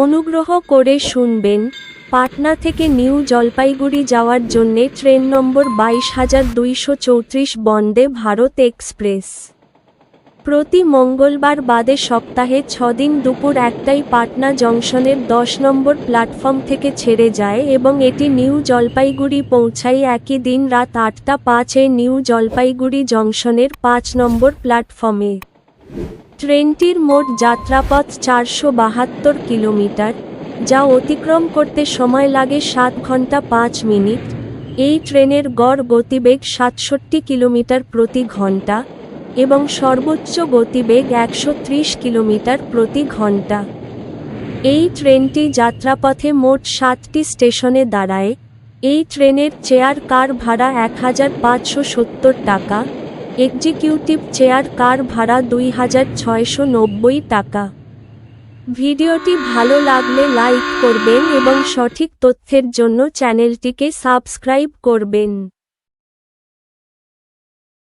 অনুগ্রহ করে শুনবেন, পাটনা থেকে নিউ জলপাইগুড়ি যাওয়ার জন্যে ট্রেন নম্বর 22,234 বন্দে ভারত এক্সপ্রেস প্রতি মঙ্গলবার বাদে সপ্তাহে 6 দিন দুপুর 1টায় পাটনা জংশনের 10 নম্বর প্ল্যাটফর্ম থেকে ছেড়ে যায় এবং এটি নিউ জলপাইগুড়ি পৌঁছায় একই দিন রাত 8:05 নিউ জলপাইগুড়ি জংশনের 5 নম্বর প্ল্যাটফর্মে। ট্রেনটির মোট যাত্রাপথ 472 কিলোমিটার, যা অতিক্রম করতে সময় লাগে 7 ঘন্টা 5 মিনিট। এই ট্রেনের গড় গতিবেগ 67 কিলোমিটার প্রতি ঘন্টা এবং সর্বোচ্চ গতিবেগ 130 কিলোমিটার প্রতি ঘন্টা। এই ট্রেনটি যাত্রাপথে মোট 7টি স্টেশনে দাঁড়ায়। এই ট্রেনের চেয়ার কার ভাড়া 1,570 টাকা, এক্সিকিউটিভ চেয়ার কার ভাড়া 2,690 টাকা। ভিডিওটি ভালো লাগলে লাইক করবেন এবং সঠিক তথ্যের জন্য চ্যানেলটিকে সাবস্ক্রাইব করবেন।